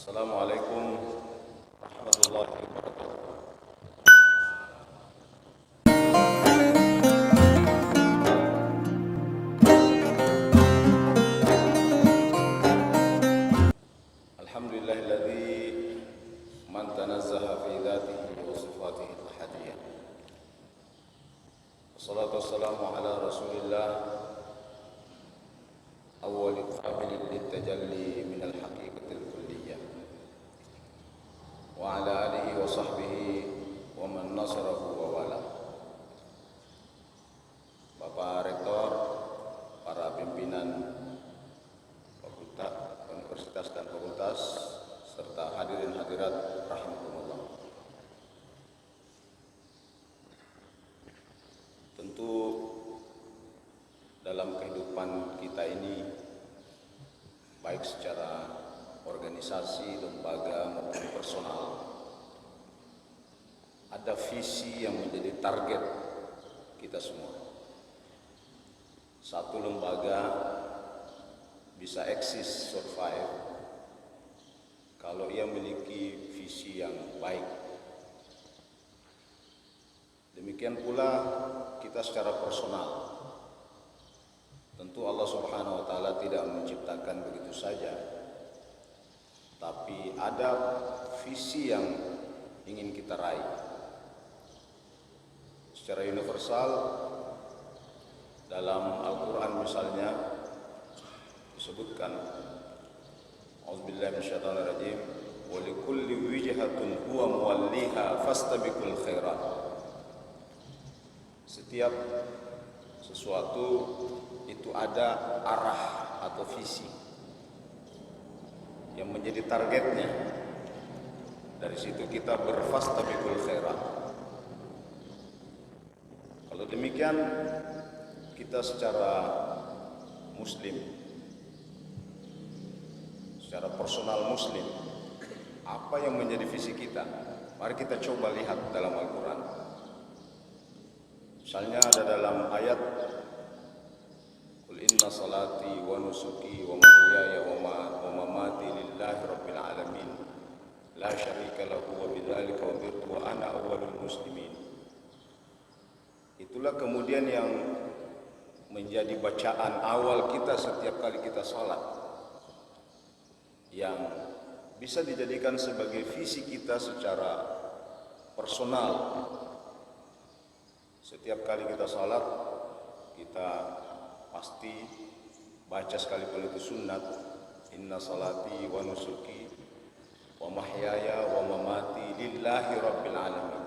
Assalamualaikum warahmatullahi wabarakatuh. Alhamdulillahilladzi man tanazzaha fi dzatihi wa sifatihi al-hadiyah. Wassalatu wassalamu ala Rasulillah awwal qabilin litajalli min al-haqiqatil kulliyah. Wa ala alihi wa sahbihi wa man nasarahu wa wala. Bapak Rektor, para pimpinan fakultas, universitas dan fakultas, serta hadirin hadirat rahimakumullah. Tentu dalam kehidupan kita ini, baik secara organisasi, lembaga maupun personal, ada visi yang menjadi target kita semua. Satu lembaga bisa eksis, survive, kalau ia memiliki visi yang baik. Demikian pula kita secara personal. Tentu Allah Subhanahu wa Ta'ala tidak menciptakan begitu saja, tapi ada visi yang ingin kita raih. Secara universal, dalam Al-Quran misalnya disebutkan, A'udzubillahi minasyaitonirrajim, wa likulli wijhatun huwa muwalliha fastabiqul khairat. Setiap sesuatu itu ada arah atau visi yang menjadi targetnya. Dari situ kita berfastabiqul khairat. Kalau demikian, kita secara muslim, secara personal muslim, apa yang menjadi visi kita? Mari kita coba lihat dalam Al-Quran. Misalnya ada dalam ayat, Qul inna salati wa nusuki wa mahyaya wa mamati lillahi rabbil alamin la syarika lahu wa bidzalika umirtu wa ana awwalul muslimin. Itulah kemudian yang menjadi bacaan awal kita setiap kali kita salat, yang bisa dijadikan sebagai visi kita secara personal. Setiap kali kita salat, kita pasti baca, sekalipun itu sunnat, inna salati wa nusuki wa mahyaya wa mamati lillahi rabbil alamin.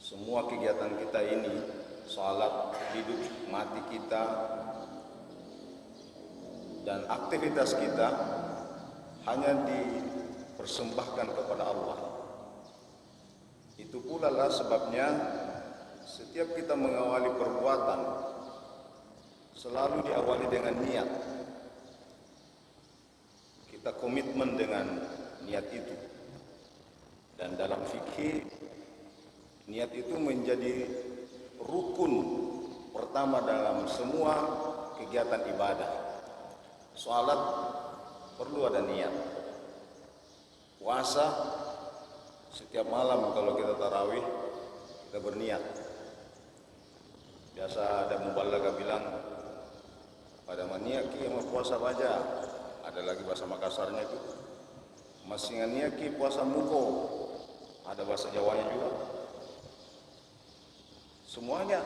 Semua kegiatan kita ini, salat, hidup, mati kita, dan aktivitas kita hanya dipersembahkan kepada Allah. Itu pula lah sebabnya setiap kita mengawali perbuatan selalu diawali dengan niat. Kita komitmen dengan niat itu. Dan dalam fikih, niat itu menjadi rukun pertama dalam semua kegiatan ibadah. Salat perlu ada niat. Puasa, setiap malam kalau kita tarawih, kita berniat. Biasa ada mubalagha bilang, pada maniaki yang puasa baja. Ada lagi bahasa Makassarnya itu, masih nganiaki puasa muko. Ada bahasa Jawanya juga. Semuanya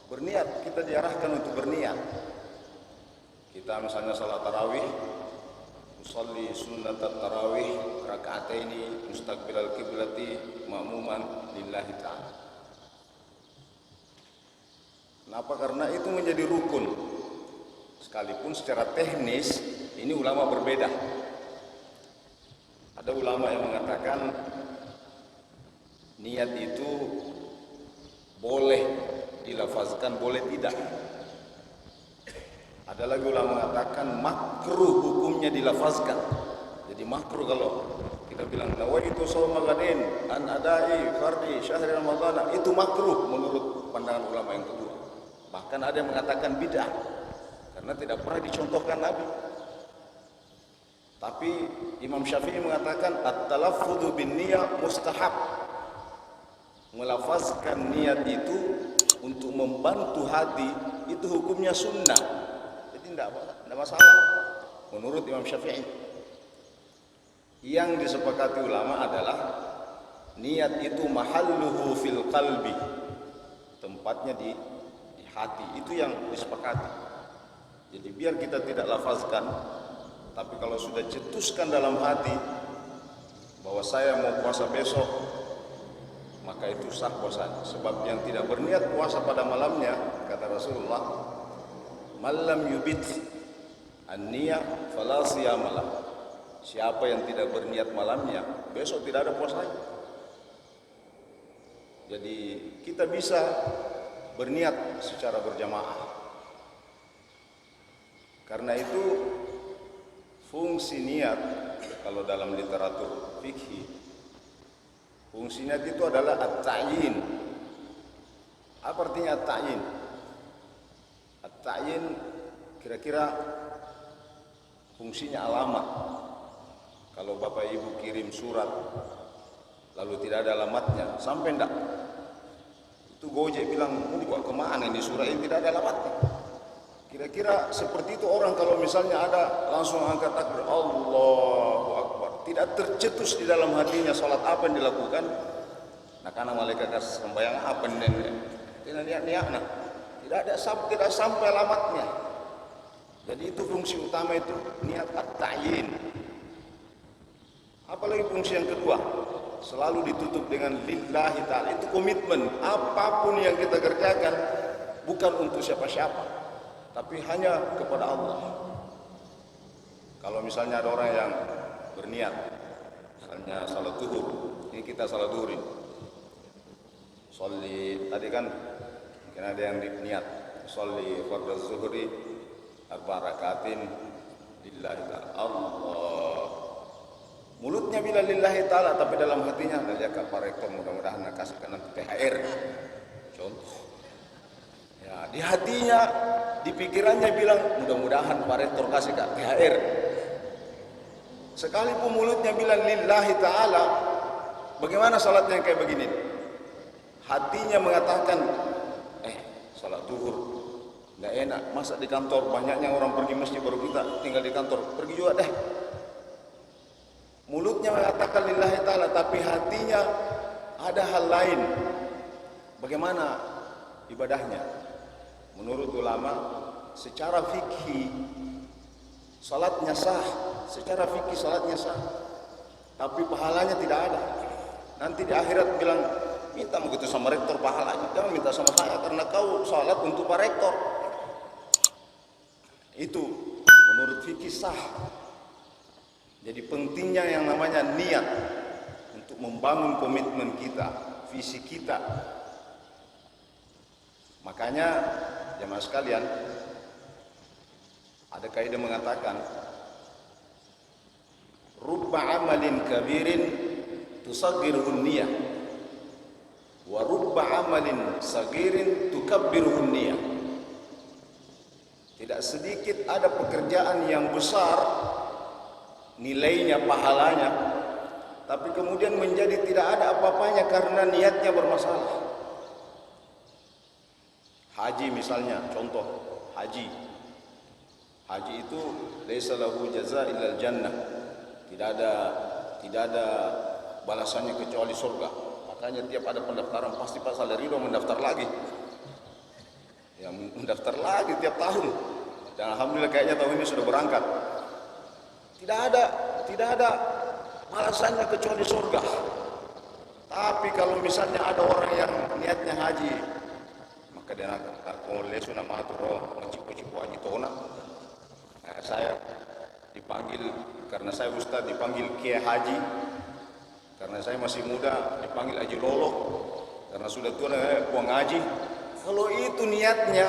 berniat, kita diarahkan untuk berniat. Kita misalnya salat tarawih, usolli sunnat tarawih raka'ataini mustaqbilal qiblati ma'muman lillahi ta'ala. Kenapa? Karena itu menjadi rukun. Sekalipun secara teknis ini ulama berbeda. Ada ulama yang mengatakan niat itu boleh dilafazkan, boleh tidak. Ada lagi ulama mengatakan makruh hukumnya dilafazkan. Jadi makruh kalau kita bilang nawaitu shauma ghadin an adai fardhi syahri ramadhan, itu makruh menurut pandangan ulama yang kedua. Bahkan ada yang mengatakan bid'ah karena tidak pernah dicontohkan Nabi. Tapi Imam Syafi'i mengatakan at-talaffudzu bin niyah mustahab. Melafazkan niat itu untuk membantu hati itu hukumnya sunnah. Jadi tidak masalah menurut Imam Syafi'i. Yang disepakati ulama adalah niat itu mahalluhu fil qalbi, tempatnya di hati, itu yang disepakati. Jadi biar kita tidak lafazkan, tapi kalau sudah cetuskan dalam hati bahwa saya mau puasa besok, maka itu sah puasanya. Sebab yang tidak berniat puasa pada malamnya, kata Rasulullah, malam yubit an-niyah fala siyamalah. Siapa yang tidak berniat malamnya, besok tidak ada puasanya. Jadi kita bisa berniat secara berjamaah. Karena itu fungsi niat kalau dalam literatur fikih, fungsi niat itu adalah at-ta'yin. Apa artinya at-ta'yin? At-ta'yin kira-kira fungsinya alamat. Kalau Bapak Ibu kirim surat lalu tidak ada alamatnya, sampai enggak? Itu Gojek bilang, mau dibawa kemana ini surat ini tidak ada alamatnya. Kira-kira seperti itu orang kalau misalnya ada langsung angkat takbir Allahu Akbar, tidak tercetus di dalam hatinya salat apa yang dilakukan. Nah karena malaikat kasih sembahyang apa nih? Tidak niat-niat, tidak sampai alamatnya. Jadi itu fungsi utama itu niat at-ta'yin. Apalagi fungsi yang kedua, selalu ditutup dengan lillahi ta'ala. Itu komitmen, apapun yang kita kerjakan bukan untuk siapa-siapa, tapi hanya kepada Allah. Kalau misalnya ada orang yang berniat, misalnya salat zuhur, ini kita salat zuhur ini, sholli, tadi kan mungkin ada yang niat sholli fardhu zuhri arba rakaatin lillahi ta'ala. Allah, mulutnya bilang lillahi ta'ala, tapi dalam hatinya ada lihat Pak Rektor mudah-mudahan kasihkan nanti THR. Contoh. Ya, di hatinya, di pikirannya bilang mudah-mudahan Pak Rektor kasih THR. Sekalipun mulutnya bilang lillahi ta'ala, bagaimana salatnya yang kayak begini? Hatinya mengatakan, salat zuhur nggak enak, masa di kantor banyaknya orang pergi masjid baru kita tinggal di kantor, pergi juga deh. Mulutnya mengatakan lillahi ta'ala, tapi hatinya ada hal lain. Bagaimana ibadahnya? Menurut ulama, secara fikih salatnya sah, secara fikih salatnya sah, tapi pahalanya tidak ada. Nanti di akhirat bilang, minta begitu sama rektor pahalanya, jangan minta sama saya karena kau salat untuk Pak Rektor. Itu menurut fikih sah. Jadi pentingnya yang namanya niat untuk membangun komitmen kita, visi kita. Makanya jemaah sekalian, ada kaidah mengatakan rubba amalin kabirin tusaggirun niyah wa rubba amalin sagirin tukabbirun niyah. Tidak sedikit ada pekerjaan yang besar nilainya, pahalanya, tapi kemudian menjadi tidak ada apa-apanya karena niatnya bermasalah. Haji misalnya, contoh haji itu laisa lahu jazaa illal jannah, tidak ada balasannya kecuali surga. Makanya tiap ada pendaftaran pasti Pak Salerido mendaftar lagi, yang mendaftar lagi tiap tahun, dan alhamdulillah kayaknya tahun ini sudah berangkat. Tidak ada balasannya kecuali surga. Tapi kalau misalnya ada orang yang niatnya haji, maka dia akan lesu nama atau mencipu-cipu haji tona. Nah, saya dipanggil karena saya ustaz, dipanggil Kiai Haji. Karena saya masih muda dipanggil Haji Lolo. Karena sudah tua buang haji. Kalau itu niatnya,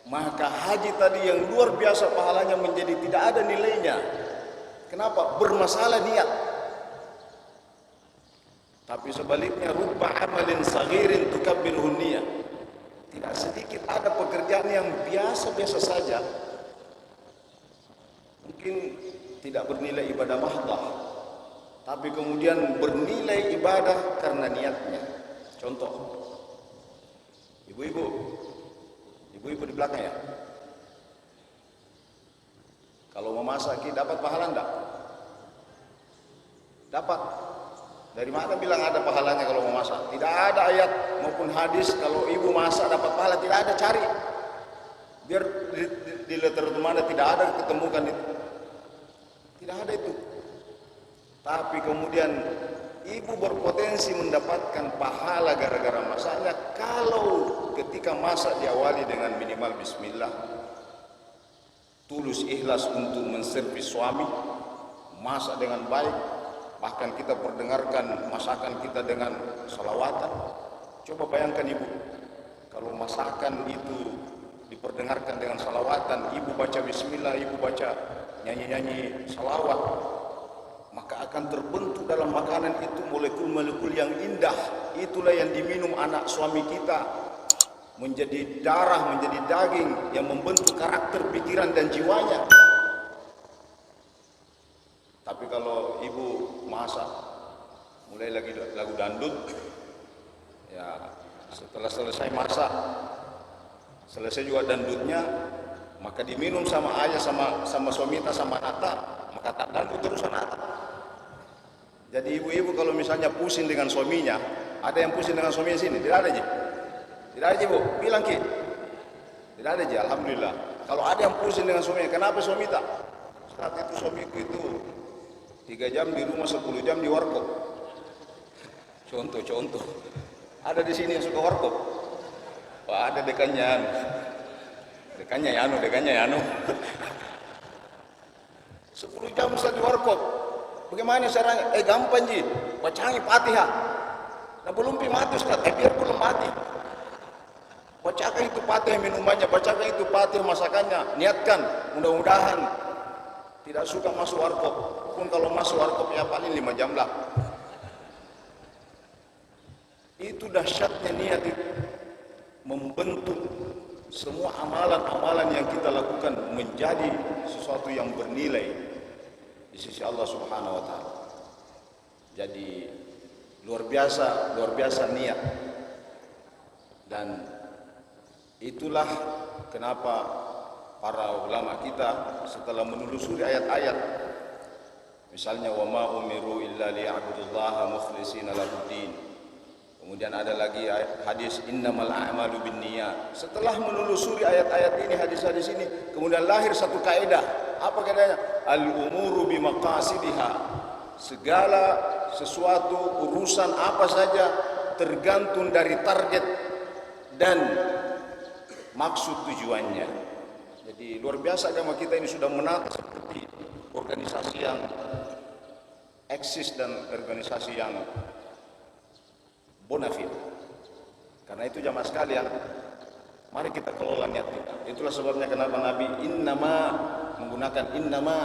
maka haji tadi yang luar biasa pahalanya menjadi tidak ada nilainya. Kenapa? Bermasalah niat. Tapi sebaliknya rubba amalin saghirin tukabbirun niyah. Tidak sedikit ada pekerjaan yang biasa-biasa saja. Mungkin tidak bernilai ibadah mahdah, tapi kemudian bernilai ibadah karena niatnya. Contoh, ibu-ibu di belakang ya, kalau memasak dapat pahala enggak? Dapat. Dari mana bilang ada pahalanya kalau memasak? Tidak ada ayat maupun hadis kalau ibu masak dapat pahala, tidak ada. Cari biar di literatur mana tidak ada ketemukan itu, tidak ada itu. Tapi kemudian ibu berpotensi mendapatkan pahala gara-gara masaknya kalau ketika masak diawali dengan minimal bismillah, tulus ikhlas untuk menservis suami, masak dengan baik, bahkan kita perdengarkan masakan kita dengan salawatan. Coba bayangkan ibu, kalau masakan itu diperdengarkan dengan salawatan, ibu baca bismillah, ibu baca nyanyi-nyanyi salawat, maka akan terbentuk dalam makanan itu molekul-molekul yang indah. Itulah yang diminum anak suami kita, menjadi darah, menjadi daging yang membentuk karakter, pikiran dan jiwanya. Tapi kalau ibu masak mulai lagi lagu dandut, ya setelah selesai masak, selesai juga dandutnya, maka diminum sama ayah, sama suami sama anak, maka tak dandut terus anak. Jadi ibu-ibu kalau misalnya pusing dengan suaminya, ada yang pusing dengan suaminya sini? Tidak ada ji? Tidak ada ji bu? Bilang ki? Tidak ada ji, alhamdulillah. Kalau ada yang pusing dengan suaminya, kenapa suami tak? Saat itu suamiku itu 3 jam di rumah, 10 jam di warkop. Contoh. Ada di sini yang suka warkop? Wah, ada dekannya Yanu. 10 jam bisa di warkop. Bagaimana caranya? Gampang ji. Bacaannya Fatihah. Nah belum mati Ustaz. Biar belum mati. Bacakan itu Fatihah minumannya, bacakan itu Fatihah masakannya. Niatkan, mudah-mudahan tidak suka masuk warkop. Pun kalau masuk warkop ya paling 5 jam lah. Itu dahsyatnya niat itu, membentuk semua amalan-amalan yang kita lakukan menjadi sesuatu yang bernilai di sisi Allah Subhanahu wa taala. Jadi luar biasa niat. Dan itulah kenapa para ulama kita setelah menelusuri ayat-ayat, misalnya wa ma umiru illa liya'budullaha mukhlishina lahuddin. Kemudian ada lagi hadis innamal a'malu binniyat. Setelah menelusuri ayat-ayat ini, hadis-hadis ini, kemudian lahir satu kaidah. Apa kaidahnya? Al-umuru bimaqasidiha. Segala sesuatu, urusan apa saja tergantung dari target dan maksud tujuannya. Jadi luar biasa agama kita ini sudah menata seperti organisasi yang eksis dan organisasi yang bonafide. Karena itu jamaah sekalian, mari kita kelola niat kita. Itulah sebabnya kenapa Nabi menggunakan innama,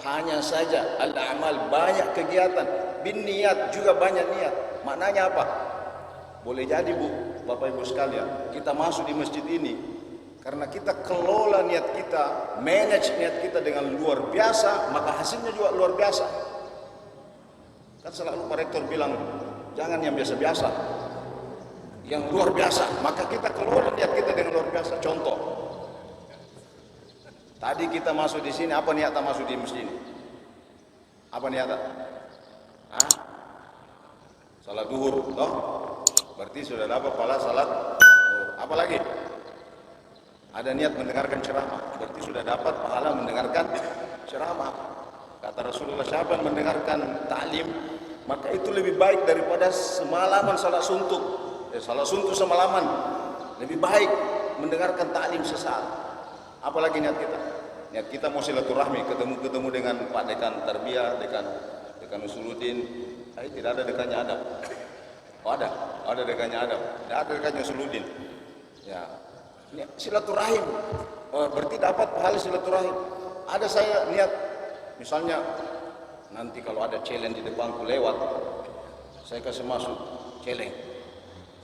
hanya saja, al-amal, banyak kegiatan, bin niat juga banyak niat. Maknanya apa? Boleh jadi bu, bapak ibu sekalian, kita masuk di masjid ini karena kita kelola niat kita, manage niat kita dengan luar biasa, maka hasilnya juga luar biasa. Kan selalu Pak Rektor bilang, jangan yang biasa-biasa, yang luar biasa. Maka kita kelola niat kita dengan luar biasa. Contoh, tadi kita masuk di sini, apa niatan masuk di masjid ini? Apa niatan? Salat duhur, toh? Berarti sudah dapat pahala salat duhur. Apa lagi? Ada niat mendengarkan ceramah, berarti sudah dapat pahala mendengarkan ceramah. Kata Rasulullah, siapa yang mendengarkan ta'lim, maka itu lebih baik daripada semalaman salat suntuk. Salat suntuk semalaman lebih baik mendengarkan ta'lim sesaat. Apalagi niat kita? Niat kita mau silaturahmi, ketemu dengan Pak Dekan Tarbiyah, Dekan Usuluddin. Tidak ada dekannya adab. Oh ada dekannya adab. Tidak ada dekannya Usuluddin. Ya, silaturahim. Berarti dapat pahala silaturahim. Ada saya niat, misalnya nanti kalau ada challenge di depanku lewat, saya kasih masuk challenge.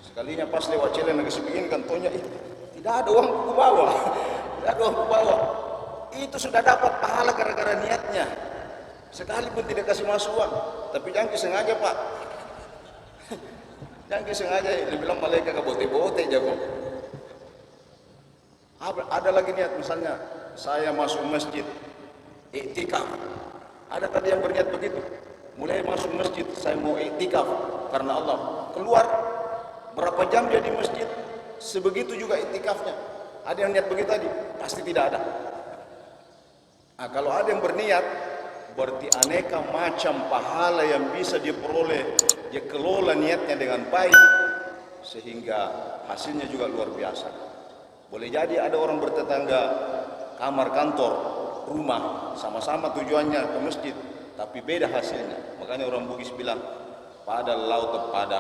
Sekalinya pas lewat challenge lagi sebegini kan tonya, tidak ada uang ku bawa. Tidak ada uang ku bawa. Itu sudah dapat pahala gara-gara niatnya. sekalipun tidak kasih masuk uang, tapi jangan sengaja Pak. Jangan sengaja, dia bilang malaikat ke bote-bote jago. Ada lagi niat, misalnya saya masuk masjid iktikaf. Ada tadi yang berniat begitu, mulai masuk masjid saya mau iktikaf karena Allah. Keluar berapa jam dia di masjid, sebegitu juga iktikafnya. Ada yang niat begitu tadi? Pasti tidak ada. Nah, kalau ada yang berniat, berarti aneka macam pahala yang bisa dia peroleh, dia kelola niatnya dengan baik, sehingga hasilnya juga luar biasa. Boleh jadi ada orang bertetangga, kamar, kantor, rumah, sama-sama tujuannya ke masjid, tapi beda hasilnya. Makanya orang Bugis bilang, pada laut tepada.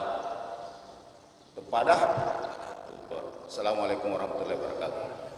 Assalamualaikum warahmatullahi wabarakatuh.